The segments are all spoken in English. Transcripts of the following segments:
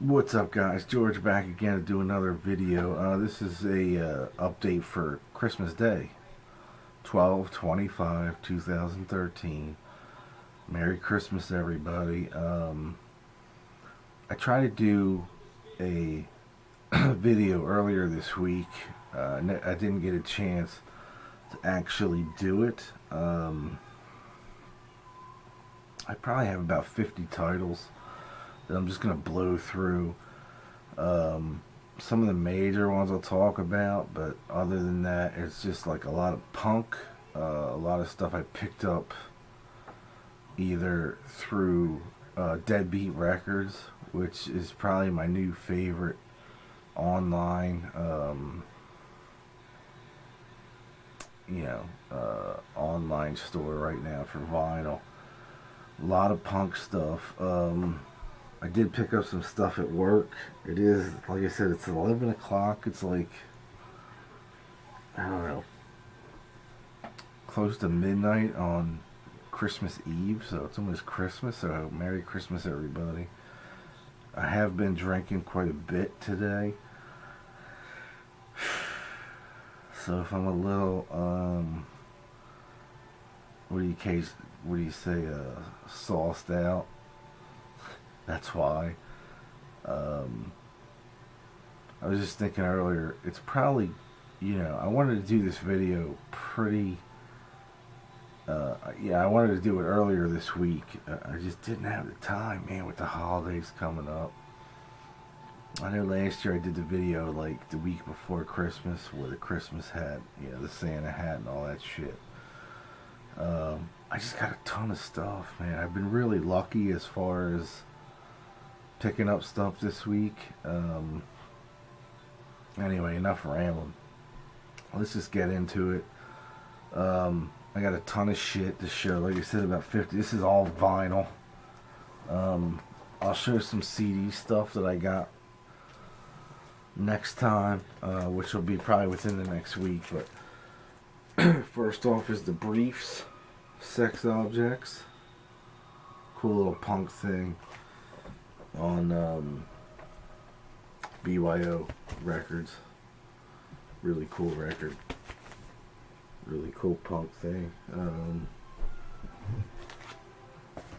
What's up, guys? George back again to do another video. This is a update for Christmas Day, 12/25/2013. Merry Christmas, everybody. I tried to do a video earlier this week. I didn't get a chance to actually do it. I probably have about 50 titles that I'm just going to blow through. Some of the major ones I'll talk about, but other than that, it's just like a lot of punk, a lot of stuff I picked up either through Deadbeat Records, which is probably my new favorite online, online store right now for vinyl. A lot of punk stuff. I did pick up some stuff at work. It is, like I said, it's 11 o'clock. It's like, I don't know, close to midnight on Christmas Eve, so it's almost Christmas, so Merry Christmas, everybody. I have been drinking quite a bit today. So if I'm a little, what do you say, sauced out, that's why. I was just thinking earlier, it's probably, I wanted to do this video I wanted to do it earlier this week. I just didn't have the time, man, with the holidays coming up. I know last year I did the video like the week before Christmas with the Christmas hat, the Santa hat and all that shit. I just got a ton of stuff, man. I've been really lucky as far as picking up stuff this week. Anyway, enough rambling. Let's just get into it. I got a ton of shit to show. Like I said, about 50. This is all vinyl. I'll show some CD stuff that I got next time, which will be probably within the next week. But first off is the Briefs, Sex Objects. Cool little punk thing on BYO Records. Really cool record. Really cool punk thing.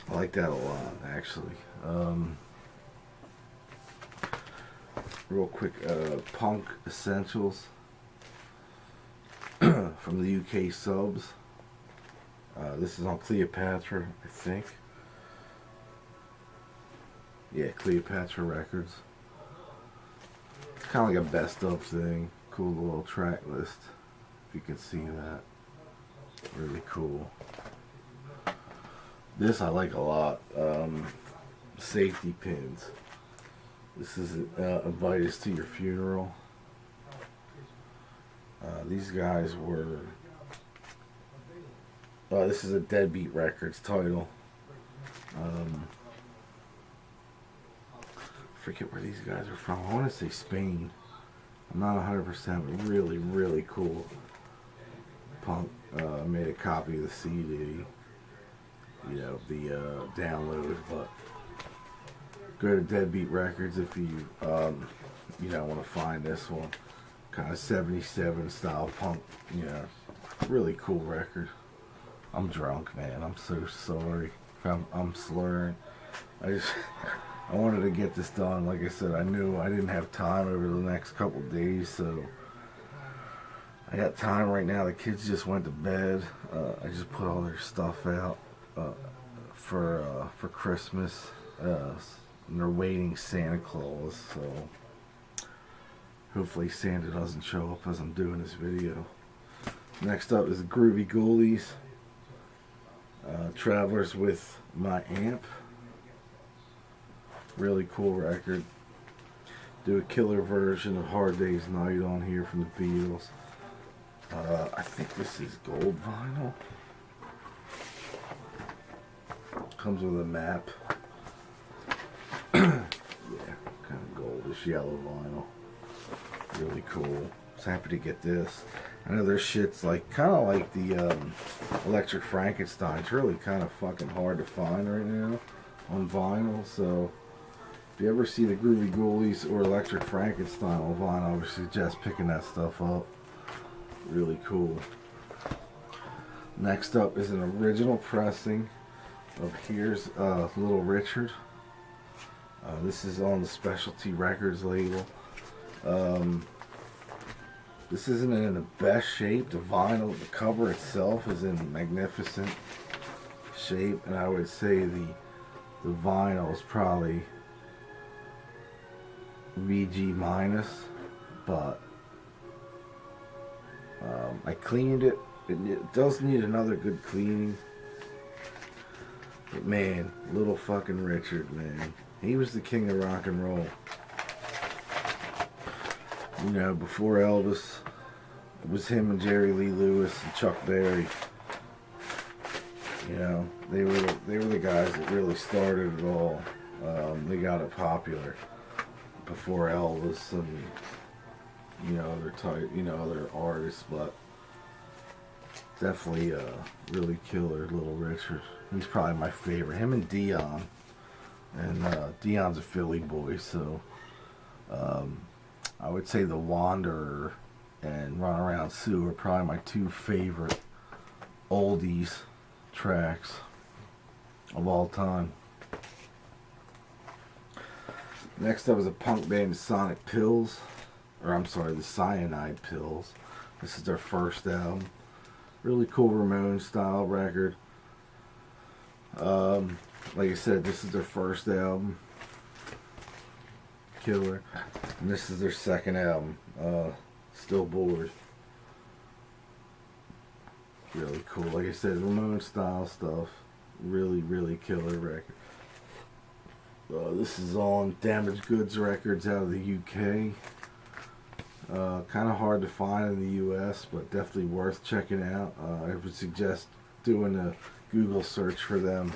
I like that a lot, actually. Real quick, Punk Essentials from the UK Subs. This is on Cleopatra, I think. Yeah, Cleopatra Records. It's kind of like a best of thing. Cool little track list. If you can see that. Really cool. This I like a lot. Safety Pins. This is Invite Us to Your Funeral. These guys were... this is a Deadbeat Records title. Forget where these guys are from. I want to say Spain. I'm not 100%, but really, really cool. Punk made a copy of the CD, the download, but go to Deadbeat Records if you, want to find this one. Kind of 77 style punk, really cool record. I'm drunk, man. I'm so sorry if I'm slurring. I wanted to get this done. Like I said, I knew I didn't have time over the next couple days, so I got time right now. The kids just went to bed. I just put all their stuff out for Christmas. And they're waiting Santa Claus, so hopefully Santa doesn't show up as I'm doing this video. Next up is the Groovy Ghoulies. Travelers with My Amp. Really cool record. Do a killer version of Hard Day's Night on here from the Beatles. I think this is gold vinyl. Comes with a map. Yeah, kind of goldish yellow vinyl. Really cool. Was happy to get this. I know their shit's like kind of like the Electric Frankenstein. It's really kind of fucking hard to find right now on vinyl, so If you ever see the Groovy Ghoulies or Electric Frankenstein on vinyl, I would suggest picking that stuff up. Really cool. Next up is an original pressing of Here's Little Richard. This is on the Specialty Records label. This isn't in the best shape. The vinyl, the cover itself is in magnificent shape, and I would say the vinyl is probably VG minus, but I cleaned it. It does need another good cleaning, but man, little fucking Richard, man, he was the king of rock and roll. You know, before Elvis, it was him and Jerry Lee Lewis and Chuck Berry. You know, they were the guys that really started it all. They got it popular before Elvis and other artists, but definitely really killer Little Richard. He's probably my favorite. Him and Dion, and Dion's a Philly boy, so I would say The Wanderer and Run Around Sue are probably my two favorite oldies tracks of all time. Next up is a punk band, Sonic Pills, the Cyanide Pills. This is their first album. Really cool Ramones style record. Like I said, this is their first album. Killer. And this is their second album. Still Bored. Really cool. Like I said, Ramones style stuff. Really, really killer record. This is on Damaged Goods Records out of the UK. Kind of hard to find in the US, but definitely worth checking out. I would suggest doing a Google search for them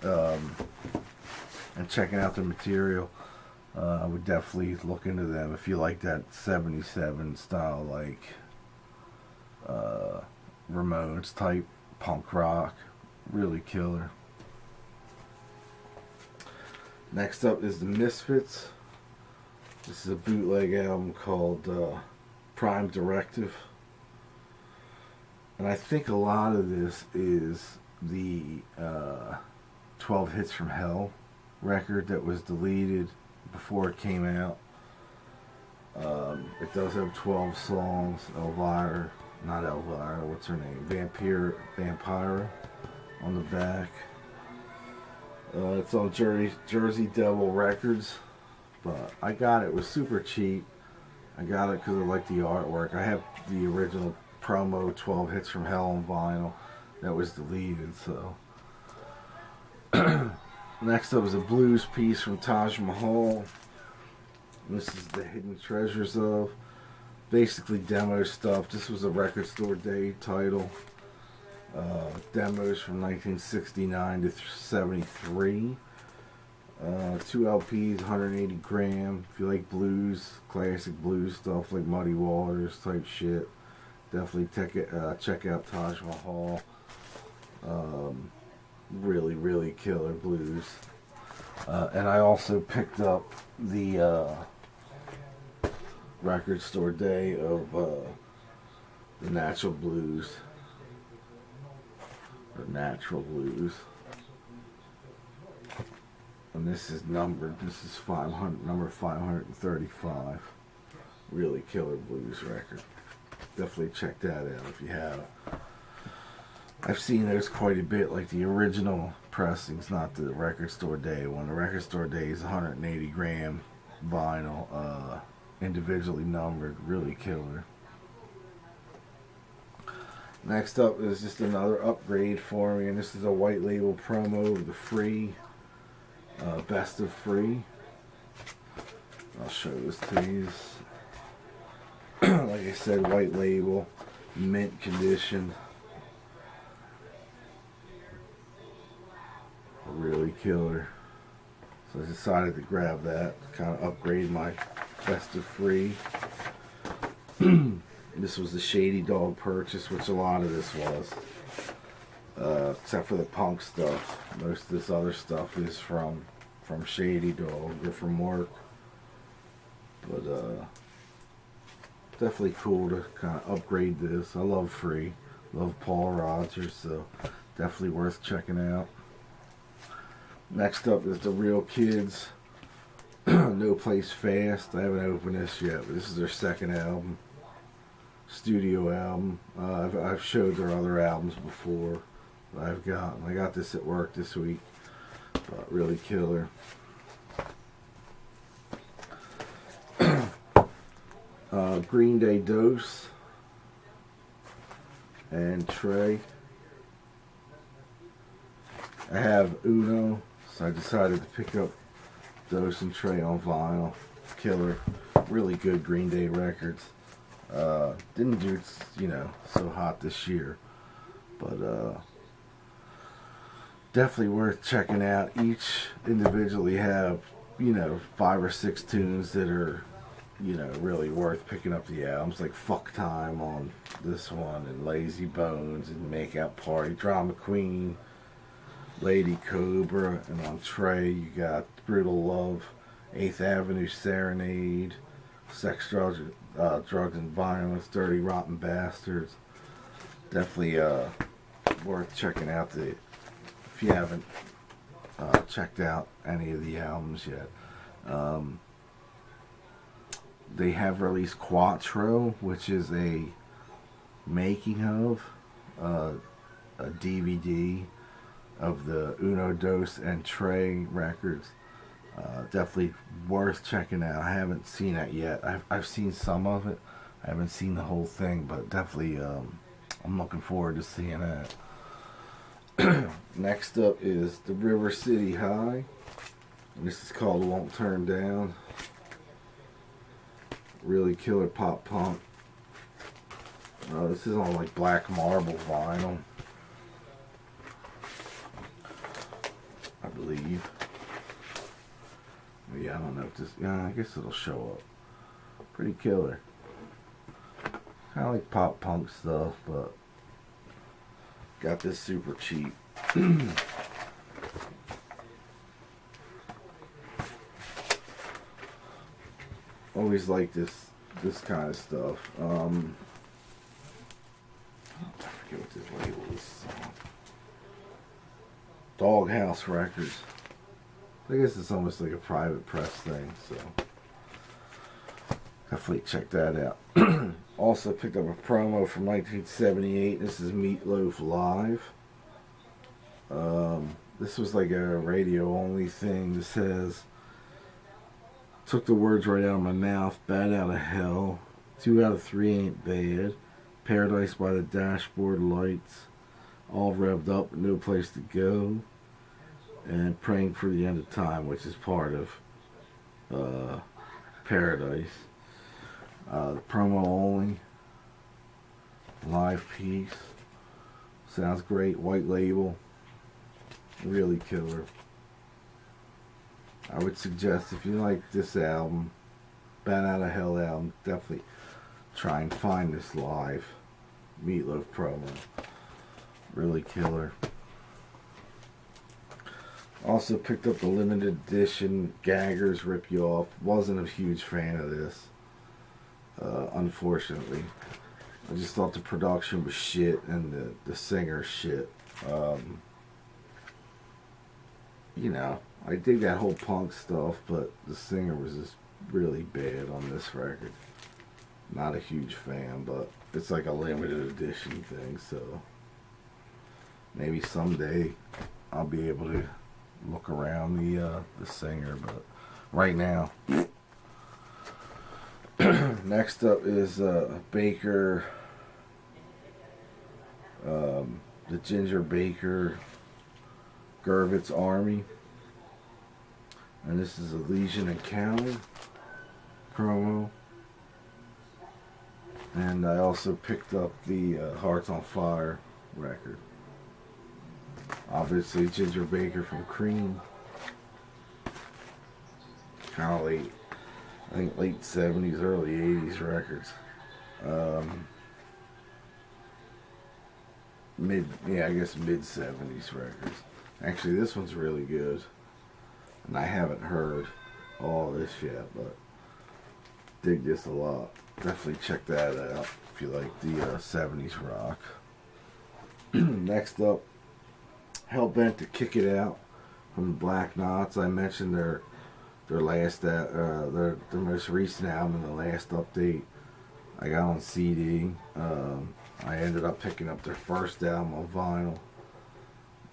and checking out their material. I would definitely look into them if you like that 77 style, like Ramones type punk rock. Really killer. Next up is the Misfits. This is a bootleg album called Prime Directive. And I think a lot of this is the 12 Hits from Hell record that was deleted before it came out. It does have 12 songs. Not Elvira, what's her name? Vampira on the back. It's on Jersey Devil Records, but I got it. It was super cheap. I got it because I like the artwork. I have the original promo 12 Hits from Hell on vinyl that was deleted, so. Next up is a blues piece from Taj Mahal. This is the Hidden Treasures of. Basically demo stuff. This was a Record Store Day title. Demos from 1969 to 73. 2 LPs, 180 gram. If you like blues, classic blues stuff like Muddy Waters type shit, definitely check out Taj Mahal. Really, really killer blues. And I also picked up the Record Store Day of the Natural Blues. Natural Blues, and this is numbered. This is number 535. Really killer blues record. Definitely check that out if you haven't. I've seen those quite a bit, like the original pressings, not the Record Store Day one. The Record Store Day is 180 gram vinyl, individually numbered. Really killer. Next up is just another upgrade for me, and this is a white label promo of the Free, Best of Free. I'll show this to you. Like I said, white label, mint condition. Really killer. So I decided to grab that, kind of upgrade my Best of Free. This was the Shady Dog purchase, which a lot of this was. Except for the punk stuff. Most of this other stuff is from from Shady Dog or from work. But definitely cool to kind of upgrade this. I love Free. Love Paul Rogers, so definitely worth checking out. Next up is the Real Kids. No Place Fast. I haven't opened this yet, but this is their second album. Studio album. I've showed their other albums before that I've gotten. I got this at work this week. But really killer. Green Day Dose and Trey. I have Uno, so I decided to pick up Dose and Trey on vinyl. Killer. Really good Green Day records. Didn't do, so hot this year. But definitely worth checking out. Each individually have, 5 or 6 tunes that are, really worth picking up the albums. Like Fuck Time on this one, and Lazy Bones, and Make Out Party, Drama Queen, Lady Cobra, and on Trey you got Brutal Love, 8th Avenue Serenade, Sex, Drugs and Violence, Dirty Rotten Bastards. Definitely worth checking out if you haven't checked out any of the albums yet. They have released Quattro, which is a making of a DVD of the Uno, Dose, and Trey records. Definitely worth checking out. I haven't seen it yet. I've seen some of it. I haven't seen the whole thing, but definitely I'm looking forward to seeing that. Next up is the River City High. And this is called Won't Turn Down. Really killer pop punk. This is on like black marble vinyl, I believe. Yeah, I don't know if this. Yeah, I guess it'll show up. Pretty killer. Kind of like pop punk stuff, but got this super cheap. Always like this kind of stuff. I forget what this label is. Doghouse Records. I guess it's almost like a private press thing, so definitely check that out. Also picked up a promo from 1978. This is Meatloaf Live. This was like a radio only thing. This says, took the words right out of my mouth. Bad out of hell. 2 out of 3 ain't bad. Paradise by the dashboard lights. All revved up, no place to go. And Praying for the End of Time, which is part of Paradise. The promo only. Live piece. Sounds great. White label. Really killer. I would suggest, if you like this album, Bad Out of Hell album, definitely try and find this live Meatloaf promo. Really killer. Also picked up the limited edition Gaggers Rip You Off. Wasn't a huge fan of this, unfortunately. I just thought the production was shit and the singer shit. I dig that whole punk stuff, but the singer was just really bad on this record. Not a huge fan, but it's like a limited edition thing, so maybe someday I'll be able to look around the singer, but right now. Next up is Baker, the Ginger Baker Gervitz Army, and this is a Legion Encounter promo. And I also picked up the Hearts on Fire record. Obviously Ginger Baker from Cream. Kind of late, I think late 70s, early 80s records. Mid 70s records. Actually, this one's really good. And I haven't heard all this yet, but dig this a lot. Definitely check that out if you like the 70s rock. Next up, Hellbent to Kick It Out from the Black Knots. I mentioned their last their most recent album and the last update I got on CD. I ended up picking up their first album on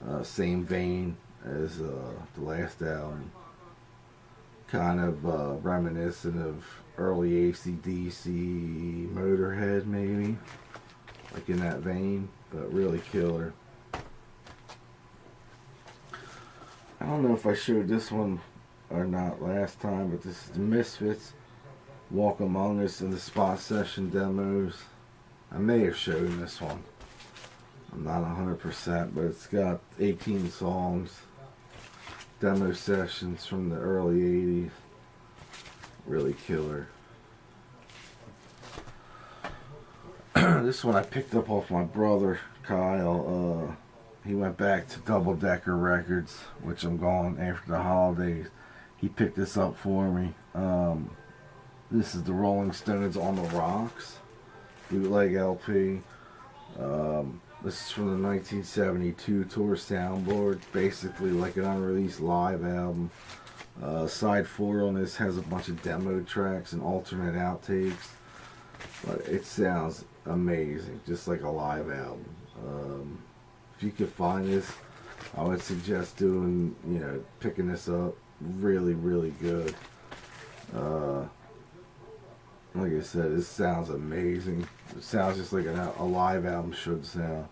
vinyl. Same vein as the last album. Kind of reminiscent of early AC/DC, Motorhead maybe. Like in that vein, but really killer. I don't know if I showed this one or not last time, but this is the Misfits, Walk Among Us, in the Spot Session demos. I may have shown this one. I'm not 100%, but it's got 18 songs, demo sessions from the early 80s. Really killer. This one I picked up off my brother, Kyle. He went back to Double Decker Records, which I'm going after the holidays. He picked this up for me. This is the Rolling Stones On the Rocks bootleg LP. This is from the 1972 tour soundboard, basically like an unreleased live album. Side 4 on this has a bunch of demo tracks and alternate outtakes, but it sounds amazing, just like a live album. If you could find this, I would suggest picking this up. Really, really good. Like I said, this sounds amazing. It sounds just like a live album should sound,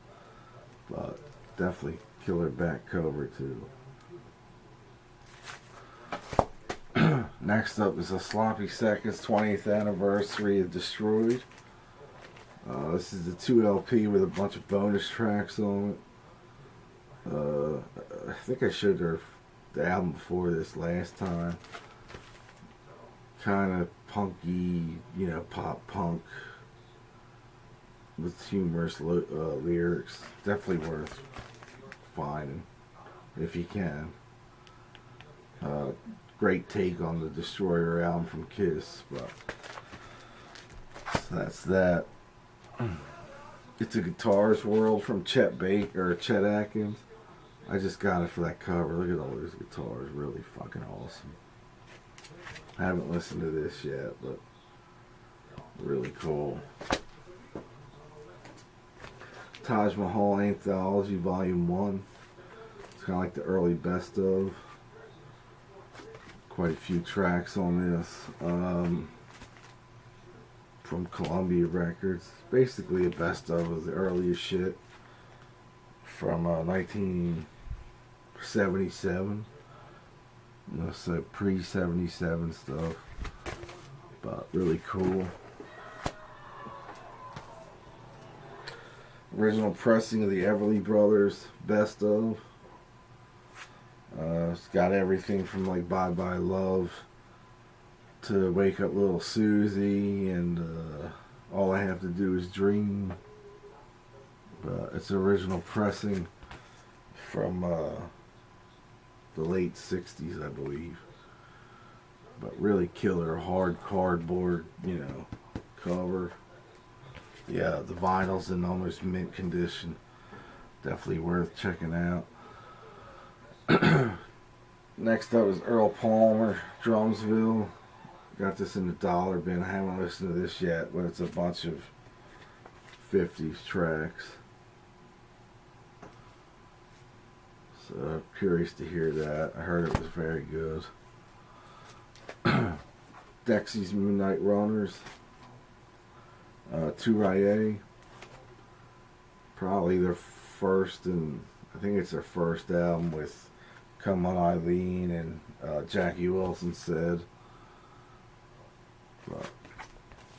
but definitely killer back cover too. Next up is a Sloppy Seconds 20th anniversary of Destroyed. This is the 2 LP with a bunch of bonus tracks on it. I think I showed the album before this last time. Kind of punky, pop punk with humorous lyrics. Definitely worth finding if you can. Great take on the Destroyer album from Kiss, but so that's that. It's a Guitar's World from Chet Atkins. I just got it for that cover. Look at all those guitars, really fucking awesome. I haven't listened to this yet, but really cool. Taj Mahal Anthology Volume 1. It's kind of like the early best of. Quite a few tracks on this. From Columbia Records. Basically a best of the earliest shit from 1977. So pre-77 stuff. But really cool. Original pressing of the Everly Brothers best of. It's got everything from like Bye Bye Love to Wake Up Little Susie and All I Have to Do Is Dream. But it's original pressing from the late 60s, I believe. But really killer, hard cardboard, cover. Yeah, the vinyl's in almost mint condition. Definitely worth checking out. Next up is Earl Palmer, Drumsville. Got this in the dollar bin. I haven't listened to this yet, but it's a bunch of 50s tracks. So I'm curious to hear that. I heard it was very good. Dexy's Midnight Runners. Touraye. Probably their first, and I think it's their first album with Come On Eileen and Jackie Wilson Said. But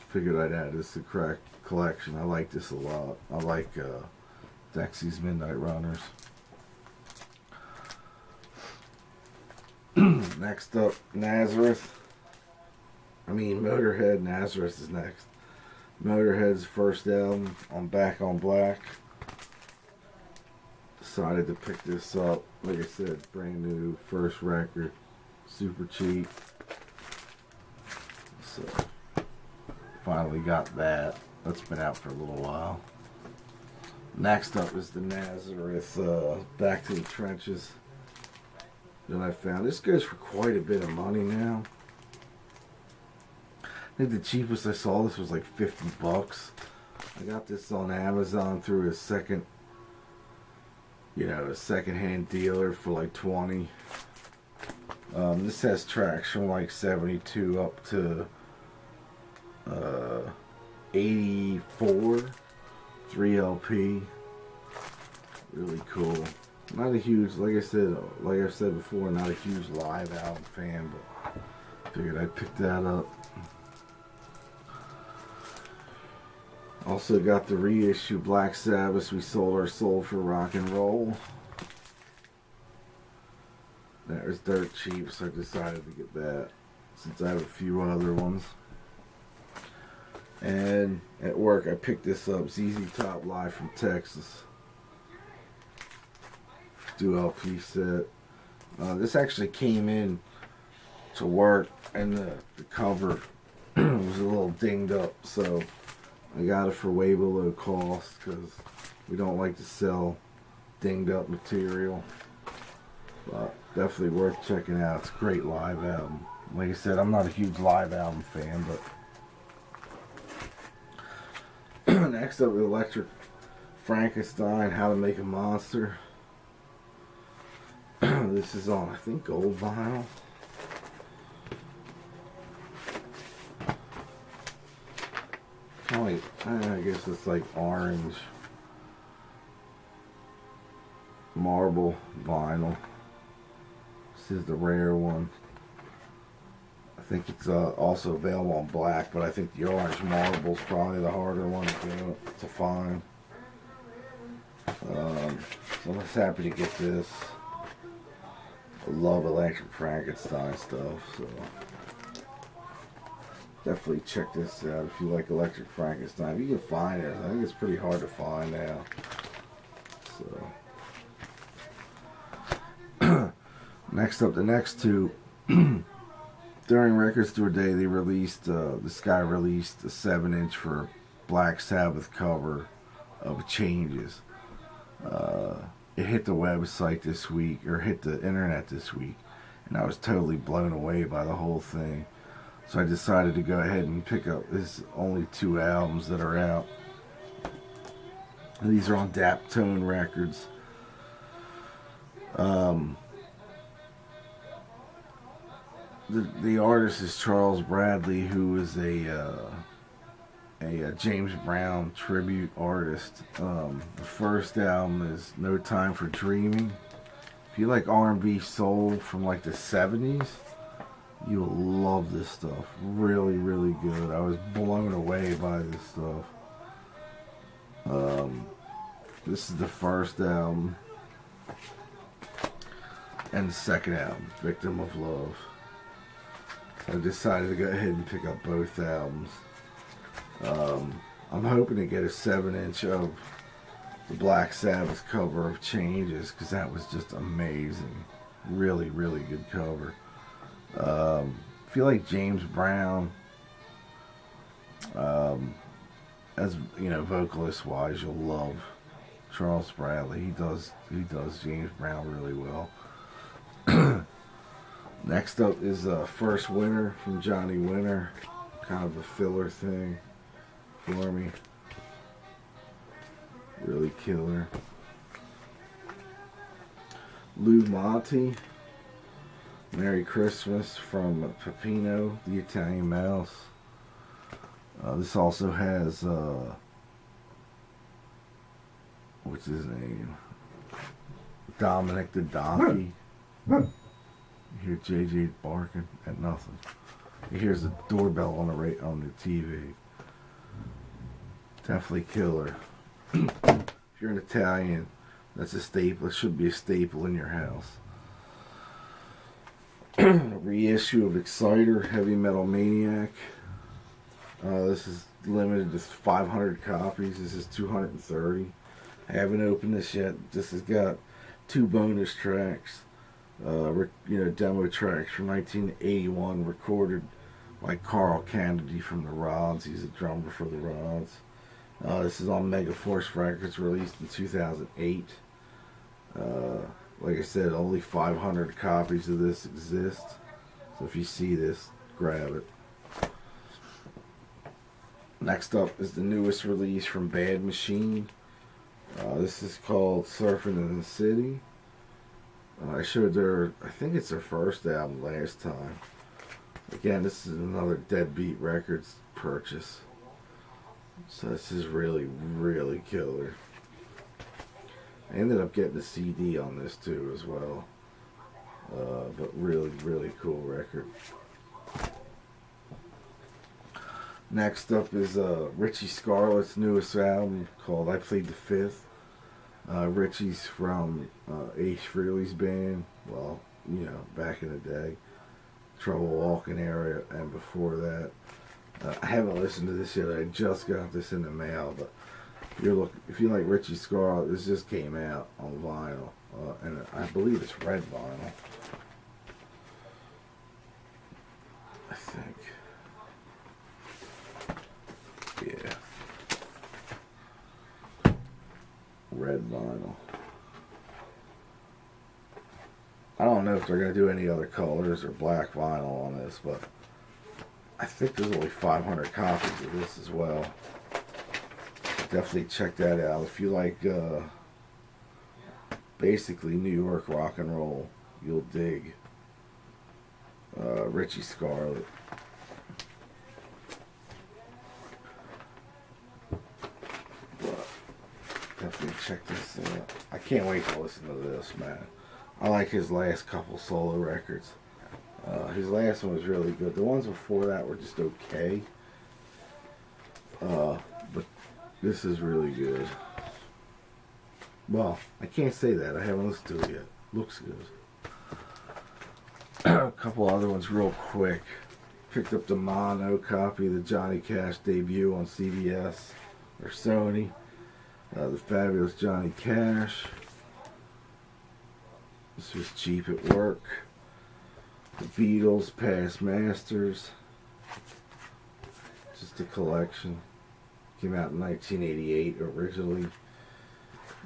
figured I'd add this to the collection. I like this a lot. I like Dexy's Midnight Runners. Next up, Motorhead. Nazareth is next. Motorhead's first album on Back on Black. Decided to pick this up. Like I said, brand new first record. super cheap. So finally got that. That's been out for a little while. Next up is the Nazareth Back to the Trenches that I found. This goes for quite a bit of money now. I think the cheapest I saw this was like 50 bucks. I got this on Amazon through a secondhand dealer for like 20. This has tracks from like 72 up to 84, 3 LP. Really cool. Not a huge, like I've said before, not a huge live album fan, but figured I'd pick that up. Also got the reissue Black Sabbath, We Sold Our Soul for Rock and Roll. That was dirt cheap, so I decided to get that since I have a few other ones. And at work I picked this up, ZZ Top Live from Texas. 2 LP set. This actually came in to work and the cover was a little dinged up, so I got it for way below cost because we don't like to sell dinged up material. But definitely worth checking out. It's a great live album. Like I said, I'm not a huge live album fan, but next up, Electric Frankenstein, How to Make a Monster. This is on, I think, gold vinyl. Kind of like, I guess it's like orange marble vinyl. This is the rare one. I think it's also available on black, but I think the orange marble is probably the harder one to find. So I'm just happy to get this. I love Electric Frankenstein stuff, so definitely check this out if you like Electric Frankenstein. If you can find it, I think it's pretty hard to find now. So next up, the next two. During Record Store Day, they released, this guy released a 7-inch for Black Sabbath cover of Changes. It hit the website this week, or hit the internet this week, and I was totally blown away by the whole thing. So I decided to go ahead and pick up, there's only 2 albums that are out. And these are on Daptone Records. The artist is Charles Bradley, who is a James Brown tribute artist. The first album is No Time for Dreaming. If you like R&B soul from like the 70s, you'll love this stuff. Really, really good. I was blown away by this stuff. This is the first album. And the second album, Victim of Love. So I decided to go ahead and pick up both albums. I'm hoping to get a 7-inch of the Black Sabbath cover of Changes, because that was just amazing. Really, really good cover. If you like James Brown, as you know, vocalist wise, you'll love Charles Bradley. He does James Brown really well. Next up is First Winter from Johnny Winter, kind of a filler thing for me. Really killer. Lou Monte, Merry Christmas from Peppino, the Italian Mouse. This also has, what's his name? Dominic the Donkey. You hear JJ barking at nothing. He hears the doorbell on the TV. Definitely killer. If you're an Italian, that's a staple. It should be a staple in your house. Reissue of Exciter, Heavy Metal Maniac. This is limited to 500 copies. This is 230. I haven't opened this yet. This has got 2 bonus tracks. Demo tracks from 1981 recorded by Carl Kennedy from the Rods. He's a drummer for the Rods. This is on Megaforce Records, released in 2008. Like I said, only 500 copies of this exist. So if you see this, grab it. Next up is the newest release from Bad Machine. This is called Surfing in the City. I showed I think it's their first album last time. Again, this is another Deadbeat Records purchase. So this is really, really killer. I ended up getting a CD on this too as well. But really, really cool record. Next up is Richie Scarlett's newest album called I Plead the Fifth. Richie's from Ace Frehley's band. Well, back in the day. Trouble Walking area, and before that. I haven't listened to this yet. I just got this in the mail, but if you like Richie Scarlett, this just came out on vinyl, and I believe it's red vinyl. I think. Yeah. Red vinyl. I don't know if they're going to do any other colors or black vinyl on this, but I think there's only 500 copies of this as well. Definitely check that out. If you like basically New York rock and roll, you'll dig Richie Scarlett. But definitely check this out. I can't wait to listen to this, man. I like his last couple solo records. His last one was really good. The ones before that were just okay. But this is really good. Well, I can't say that. I haven't listened to it yet. Looks good. A couple other ones real quick. Picked up the mono copy of the Johnny Cash debut on CBS or Sony. The Fabulous Johnny Cash. This was cheap at work. The Beatles, Past Masters. Just a collection. Came out in 1988 originally.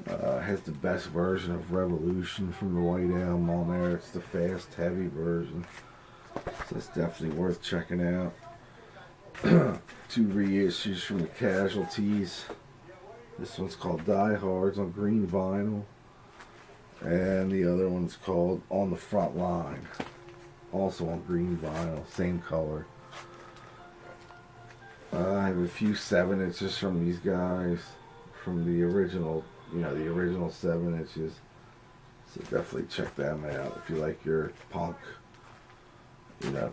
Has the best version of Revolution from the White Album on there. It's the fast, heavy version. So it's definitely worth checking out. 2 reissues from the Casualties. This one's called Die Hards on green vinyl. And the other one's called On the Front Line. Also on green vinyl, same color. I have a few 7-inches from these guys, from the original, the original 7 inches. So definitely check them out if you like your punk,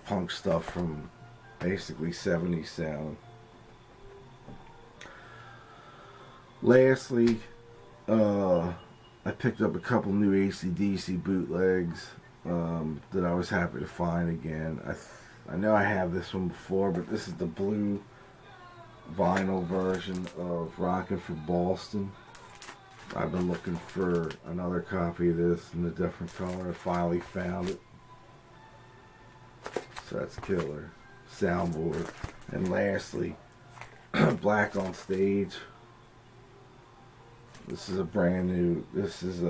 punk stuff from basically 70s sound. Lastly, I picked up a couple new AC/DC bootlegs that I was happy to find again. I know I have this one before, but this is the blue vinyl version of Rockin' for Boston. I've been looking for another copy of this in a different color. I finally found it. So that's killer. Soundboard. And lastly, Black on Stage. This is a brand new, this is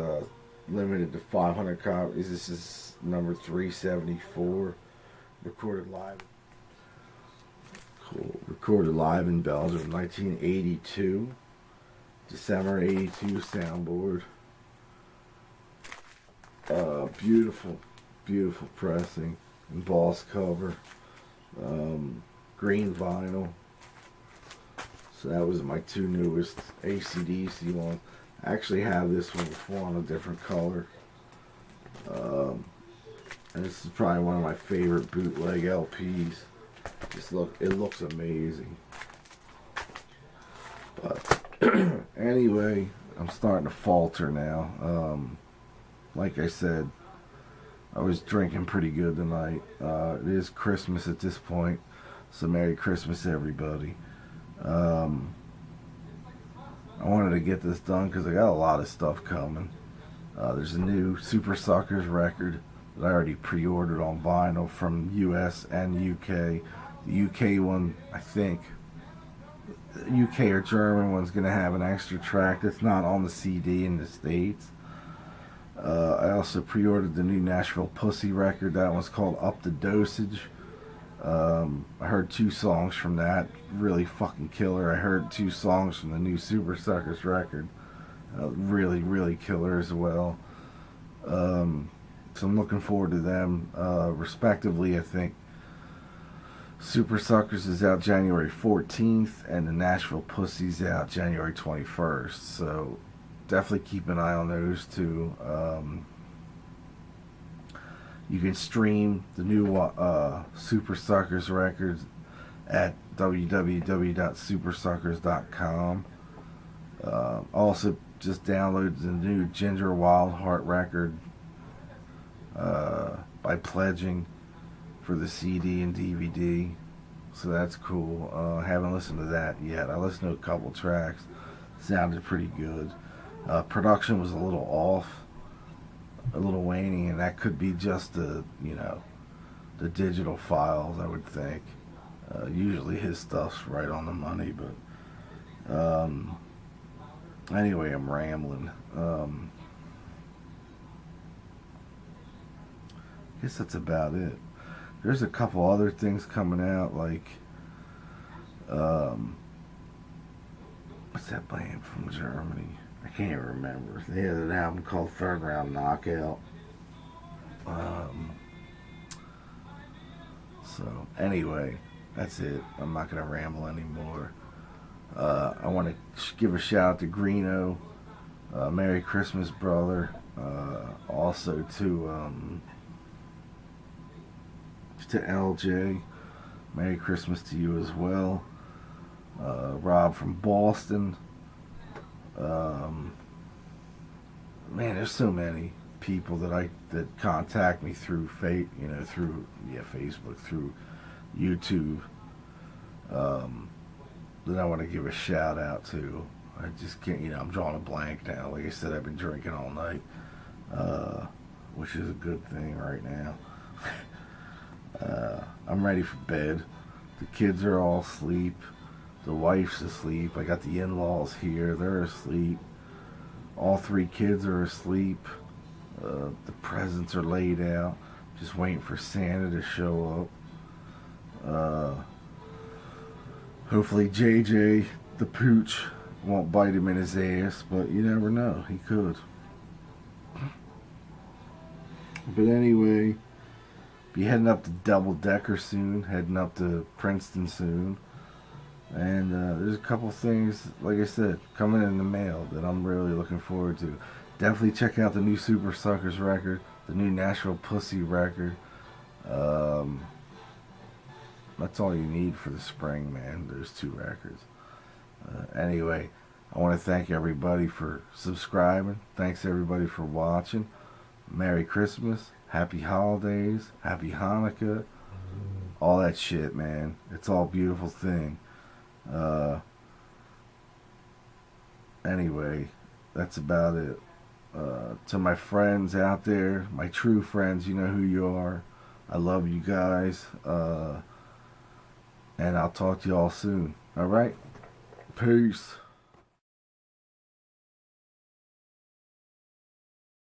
limited to 500 copies. This is number 374. Recorded live. Cool. Recorded live in Belgium, 1982. December 82 soundboard. Beautiful, beautiful pressing. Embossed cover. Green vinyl. So that was my 2 newest AC/DC ones. I actually have this one before on a different color. And this is probably one of my favorite bootleg LPs. It looks amazing. But anyway, I'm starting to falter now. Like I said, I was drinking pretty good tonight. It is Christmas at this point, so Merry Christmas, everybody. I wanted to get this done because I got a lot of stuff coming. There's a new Super Suckers record that I already pre-ordered on vinyl from US and UK. The UK one, I think, the UK or German one's going to have an extra track that's not on the CD in the States. I also pre-ordered the new Nashville Pussy record. That one's called Up the Dosage. I heard 2 songs from that. Really fucking killer. I heard 2 songs from the new Super Suckers record. Really, really killer as well. So I'm looking forward to them. Respectively, I think Super Suckers is out January 14th, and the Nashville Pussy's out January 21st. So definitely keep an eye on those 2. You can stream the new Super Suckers records at www.supersuckers.com. Also, just download the new Ginger Wildheart record by pledging for the CD and DVD. So that's cool. I haven't listened to that yet. I listened to a couple tracks. Sounded pretty good. Production was a little off, a little waning, and that could be just the digital files, I would think. Usually his stuff's right on the money, but anyway, I'm rambling. I guess that's about it. There's a couple other things coming out, like what's that band from Germany? I can't even remember. They had an album called Third Round Knockout. So anyway, that's it. I'm not gonna ramble anymore. I want to give a shout out to Greeno. Merry Christmas, brother. Also to LJ. Merry Christmas to you as well. Rob from Boston. Man, there's so many people that contact me through Facebook, through YouTube, that I want to give a shout out to. I just can't, I'm drawing a blank now. Like I said, I've been drinking all night, which is a good thing right now. I'm ready for bed. The kids are all asleep. The wife's asleep. I got the in-laws here. They're asleep. All 3 kids are asleep. The presents are laid out. Just waiting for Santa to show up. Hopefully JJ, the pooch, won't bite him in his ass, but you never know. He could. But anyway, be heading up to Double Decker soon. Heading up to Princeton soon. And there's a couple things, like I said, coming in the mail that I'm really looking forward to. Definitely check out the new Super Suckers record, the new Nashville Pussy record. That's all you need for the spring, man. There's 2 records. Anyway, I want to thank everybody for subscribing. Thanks everybody for watching. Merry Christmas, Happy Holidays, Happy Hanukkah, all that shit, man. It's all a beautiful thing. Anyway, that's about it. To my friends out there, my true friends, you know who you are. I love you guys. And I'll talk to you all soon. Alright? Peace.